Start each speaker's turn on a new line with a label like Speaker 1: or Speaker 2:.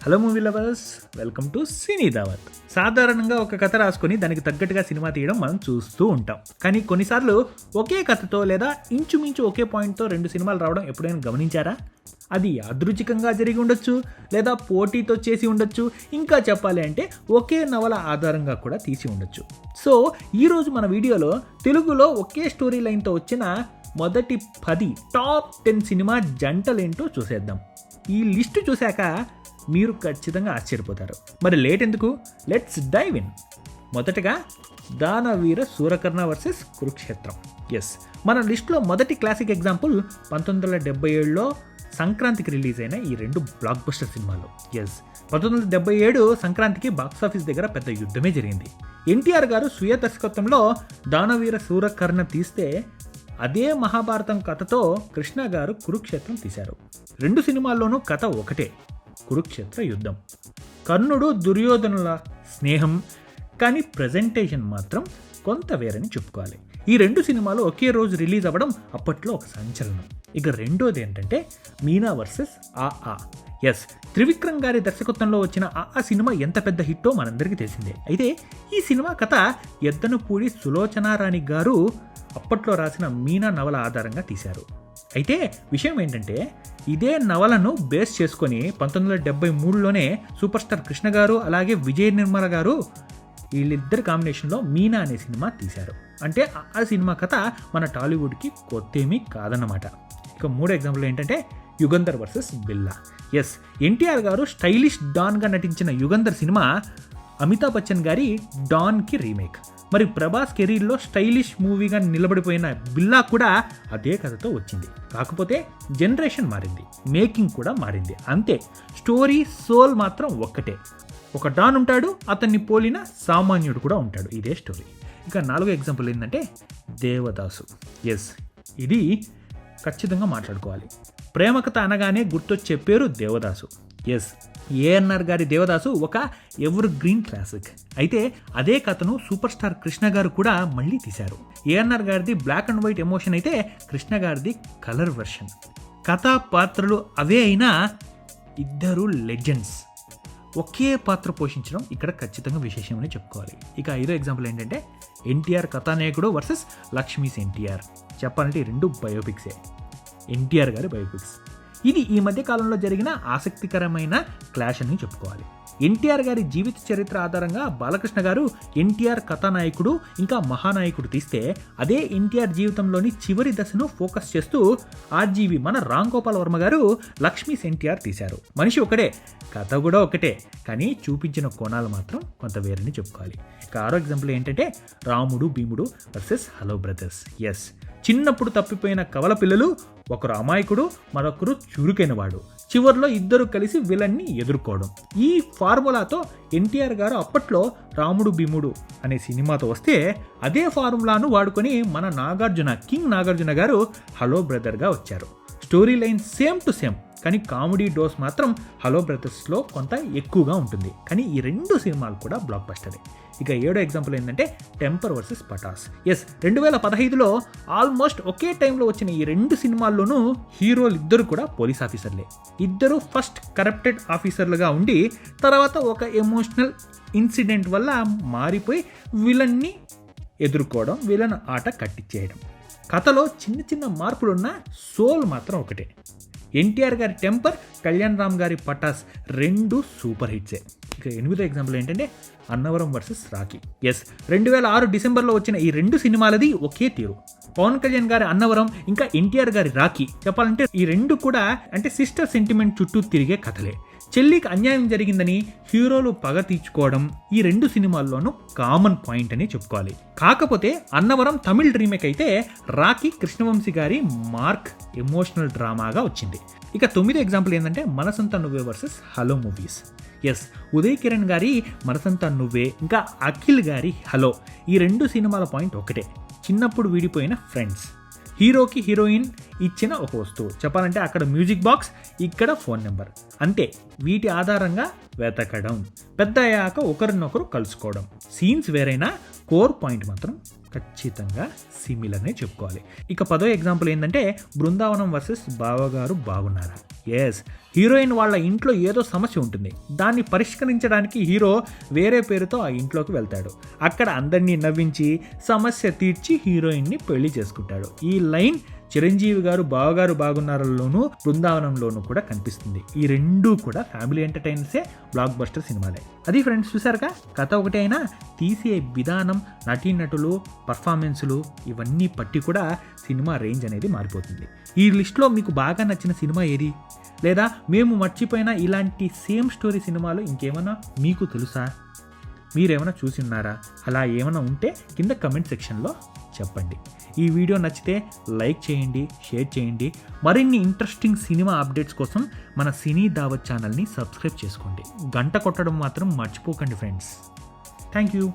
Speaker 1: Hello movie lovers, welcome to సినీ దావత్. సాధారణంగా ఒక కథ రాసుకొని దానికి తగ్గట్టుగా సినిమా తీయడం మనం చూస్తూ ఉంటాం. కానీ కొన్నిసార్లు ఒకే కథతో లేదా ఇంచుమించు ఒకే పాయింట్తో 2 సినిమాలు రావడం ఎప్పుడైనా గమనించారా? అది యాదృచ్ఛికంగా జరిగి ఉండొచ్చు, లేదా పోటీతో చేసి ఉండొచ్చు, ఇంకా చెప్పాలి అంటే ఒకే నవల ఆధారంగా కూడా తీసి ఉండొచ్చు. సో ఈరోజు మన వీడియోలో తెలుగులో ఒకే స్టోరీ లైన్తో వచ్చిన మొదటి 10 టాప్ 10 సినిమా జంటలేంటో చూసేద్దాం. ఈ లిస్టు చూశాక మీరు ఖచ్చితంగా ఆశ్చర్యపోతారు. మరి లేట్ ఎందుకు, లెట్స్ డైవ్ ఇన్. మొదటగా దానవీర శూరకర్ణ వర్సెస్ కురుక్షేత్రం. ఎస్, మన లిస్టులో మొదటి క్లాసిక్ ఎగ్జాంపుల్ 1977లో సంక్రాంతికి రిలీజ్ అయిన ఈ 2 బ్లాక్ బస్టర్ సినిమాలు. ఎస్, 1977 సంక్రాంతికి బాక్సాఫీస్ దగ్గర పెద్ద యుద్ధమే జరిగింది. ఎన్టీఆర్ గారు స్వీయ దర్శకత్వంలో దానవీర శూరకర్ణ తీస్తే, అదే మహాభారతం కథతో కృష్ణ గారు కురుక్షేత్రం తీశారు. 2 సినిమాల్లోనూ కథ ఒకటే, కురుక్షేత్ర యుద్ధం. కర్ణుడు దుర్యోధనుల స్నేహం, కానీ ప్రజెంటేషన్ మాత్రం కొంత వేరని చెప్పుకోవాలి. ఈ 2 సినిమాలు ఒకే రోజు రిలీజ్ అవ్వడం అప్పట్లో ఒక సంచలనం. ఇక రెండోది ఏంటంటే మీనా వర్సెస్ ఆ. ఎస్, త్రివిక్రమ్ గారి దర్శకత్వంలో వచ్చిన ఆ సినిమా ఎంత పెద్ద హిట్టో మనందరికీ తెలిసిందే. అయితే ఈ సినిమా కథ ఎద్దనపూడి సులోచనారాణి గారు అప్పట్లో రాసిన మీనా నవల ఆధారంగా తీశారు. అయితే విషయం ఏంటంటే, ఇదే నవలను బేస్ చేసుకొని 1973లోనే సూపర్ స్టార్ కృష్ణ గారు అలాగే విజయ నిర్మల గారు వీళ్ళిద్దరి కాంబినేషన్లో మీనా అనే సినిమా తీశారు. అంటే ఆ సినిమా కథ మన టాలీవుడ్కి కొత్తేమీ కాదన్నమాట. ఇక 3 ఎగ్జాంపుల్ ఏంటంటే యుగంధర్ వర్సెస్ బిల్లా. ఎస్, ఎన్టీఆర్ గారు స్టైలిష్ డాన్గా నటించిన యుగంధర్ సినిమా అమితాబ్ బచ్చన్ గారి డాన్కి రీమేక్. మరి ప్రభాస్ కెరీర్లో స్టైలిష్ మూవీగా నిలబడిపోయిన బిల్లా కూడా అదే కథతో వచ్చింది. కాకపోతే జనరేషన్ మారింది, మేకింగ్ కూడా మారింది, అంతే. స్టోరీ సోల్ మాత్రం ఒక్కటే. ఒక డాన్ ఉంటాడు, అతన్ని పోలిన సామాన్యుడు కూడా ఉంటాడు, ఇదే స్టోరీ. ఇక 4వ ఎగ్జాంపుల్ ఏంటంటే దేవదాసు. ఎస్, ఇది ఖచ్చితంగా మాట్లాడుకోవాలి. ప్రేమ కథ అనగానే గుర్తొచ్చే పేరు దేవదాసు. ఎస్, ఏఎన్ఆర్ గారి దేవదాసు ఒక ఎవర్ గ్రీన్ క్లాసిక్. అయితే అదే కథను సూపర్ స్టార్ కృష్ణ గారు కూడా మళ్ళీ తీశారు. ఏఎన్ఆర్ గారిది బ్లాక్ అండ్ వైట్ ఎమోషన్ అయితే కృష్ణ గారిది కలర్ వెర్షన్. కథా పాత్రలు అవే అయినా ఇద్దరు లెజెండ్స్ ఒకే పాత్ర పోషించడం ఇక్కడ ఖచ్చితంగా విశేషం అని చెప్పుకోవాలి. ఇక 5వ ఎగ్జాంపుల్ ఏంటంటే ఎన్టీఆర్ కథానాయకుడు వర్సెస్ లక్ష్మీస్ ఎన్టీఆర్. చెప్పాలంటే ఈ 2 బయోపిక్సే, ఎన్టీఆర్ గారి బయోపిక్స్. ఇది ఈ మధ్య కాలంలో జరిగిన ఆసక్తికరమైన క్లాష్ అని చెప్పుకోవాలి. ఎన్టీఆర్ గారి జీవిత చరిత్ర ఆధారంగా బాలకృష్ణ గారు ఎన్టీఆర్ కథానాయకుడు ఇంకా మహానాయకుడు తీస్తే, అదే ఎన్టీఆర్ జీవితంలోని చివరి దశను ఫోకస్ చేస్తూ ఆర్జీవి మన రామ్ గోపాల్ వర్మ గారు లక్ష్మీస్ ఎన్టీఆర్ తీశారు. మనిషి ఒకటే, కథ కూడా ఒకటే, కానీ చూపించిన కోణాలు మాత్రం కొంత వేరని చెప్పుకోవాలి. ఇక 6వ ఎగ్జాంపుల్ ఏంటంటే రాముడు భీముడు వర్సెస్ హలో బ్రదర్స్. ఎస్, చిన్నప్పుడు తప్పిపోయిన కవల పిల్లలు, ఒకరు అమాయకుడు మరొకరు చురుకైన వాడు, చివరిలో ఇద్దరు కలిసి విలన్ని ఎదుర్కోవడం. ఈ ఫార్ములాతో ఎన్టీఆర్ గారు అప్పట్లో రాముడు భీముడు అనే సినిమాతో వస్తే, అదే ఫార్ములాను వాడుకొని మన కింగ్ నాగార్జున గారు హలో బ్రదర్గా వచ్చారు. Story line same to same, కానీ కామెడీ డోస్ మాత్రం హలో బ్రదర్స్లో కొంత ఎక్కువగా ఉంటుంది. కానీ ఈ 2 సినిమాలు కూడా బ్లాక్ బస్టరే. ఇక 7వ ఎగ్జాంపుల్ ఏంటంటే టెంపర్ వర్సెస్ పటాస్. ఎస్, 2015లో ఆల్మోస్ట్ ఒకే టైంలో వచ్చిన ఈ 2 సినిమాల్లోనూ హీరోలు ఇద్దరు కూడా పోలీస్ ఆఫీసర్లే. ఇద్దరు ఫస్ట్ కరప్టెడ్ ఆఫీసర్లుగా ఉండి తర్వాత ఒక ఎమోషనల్ ఇన్సిడెంట్ వల్ల మారిపోయి విలన్ని ఎదుర్కోవడం, విలన్ ఆట కట్టించేయడం. కథలో చిన్న చిన్న మార్పులున్న సోల్ మాత్రం ఒకటే. ఎన్టీఆర్ గారి టెంపర్, కళ్యాణ్ రామ్ గారి పటాస్ 2 సూపర్ హిట్సే. ఇక 8వ ఎగ్జాంపుల్ ఏంటంటే అన్నవరం వర్సెస్ రాఖీ. ఎస్, 2006 డిసెంబర్లో వచ్చిన ఈ 2 సినిమాలది ఒకే తీరు. పవన్ కళ్యాణ్ గారి అన్నవరం ఇంకా ఎన్టీఆర్ గారి రాఖీ. చెప్పాలంటే ఈ 2 కూడా అంటే సిస్టర్ సెంటిమెంట్ చుట్టూ తిరిగే కథలే. చెల్లికి అన్యాయం జరిగిందని హీరోలు పగ తీర్చుకోవడం ఈ 2 సినిమాల్లోనూ కామన్ పాయింట్ అని చెప్పుకోవాలి. కాకపోతే అన్నవరం తమిళ్ రీమేక్ అయితే, రాఖీ కృష్ణవంశీ గారి మార్క్ ఎమోషనల్ డ్రామాగా వచ్చింది. ఇక 9వ ఎగ్జాంపుల్ ఏంటంటే Manasantha Nuvve versus hello movies. Yes, Uday Kiran గారి మనసంతా నువ్వే ఇంకా అఖిల్ గారి హలో, ఈ 2 సినిమాల పాయింట్ ఒకటే. చిన్నప్పుడు విడిపోయిన ఫ్రెండ్స్, హీరోకి హీరోయిన్ ఇచ్చిన ఒక వస్తువు. చెప్పాలంటే అక్కడ మ్యూజిక్ బాక్స్, ఇక్కడ ఫోన్ నెంబర్, అంతే. వీటి ఆధారంగా వెతకడం, పెద్ద అయ్యాక ఒకరినొకరు కలుసుకోవడం. సీన్స్ వేరైనా కోర్ పాయింట్ మాత్రం ఖచ్చితంగా సిమిలర్నే చెప్పుకోవాలి. ఇక 10వ ఎగ్జాంపుల్ ఏంటంటే బృందావనం వర్సెస్ బావగారు బాగున్నారా. ఎస్, హీరోయిన్ వాళ్ళ ఇంట్లో ఏదో సమస్య ఉంటుంది. దాన్ని పరిష్కరించడానికి హీరో వేరే పేరుతో ఆ ఇంట్లోకి వెళ్తాడు. అక్కడ అందరినీ నవ్వించి సమస్య తీర్చి హీరోయిన్ని పెళ్లి చేసుకుంటాడు. ఈ లైన్ చిరంజీవి గారు బావగారు బాగున్నారలోనూ బృందావనంలోనూ కూడా కనిపిస్తుంది. ఈ రెండూ కూడా ఫ్యామిలీ ఎంటర్టైనర్సే, బ్లాక్ బస్టర్ సినిమాలే. అది ఫ్రెండ్స్, చూసారుగా, కథ ఒకటే అయినా తీసే విధానం, నటీనటులు, పర్ఫార్మెన్సులు ఇవన్నీ పట్టి కూడా సినిమా రేంజ్ అనేది మారిపోతుంది. ఈ లిస్ట్లో మీకు బాగా నచ్చిన సినిమా ఏది? లేదా మేము మర్చిపోయిన ఇలాంటి సేమ్ స్టోరీ సినిమాలు ఇంకేమైనా మీకు తెలుసా? మీరేమైనా చూసి ఉన్నారా? అలా ఏమైనా ఉంటే కింద కమెంట్ సెక్షన్లో చెప్పండి. ఈ వీడియో నచ్చితే లైక్ చేయండి, షేర్ చేయండి. మరిన్ని ఇంట్రెస్టింగ్ సినిమా అప్డేట్స్ కోసం మన సినీ దావత్ ఛానల్ని సబ్స్క్రైబ్ చేసుకోండి. గంట కొట్టడం మాత్రం మర్చిపోకండి ఫ్రెండ్స్. Thank you.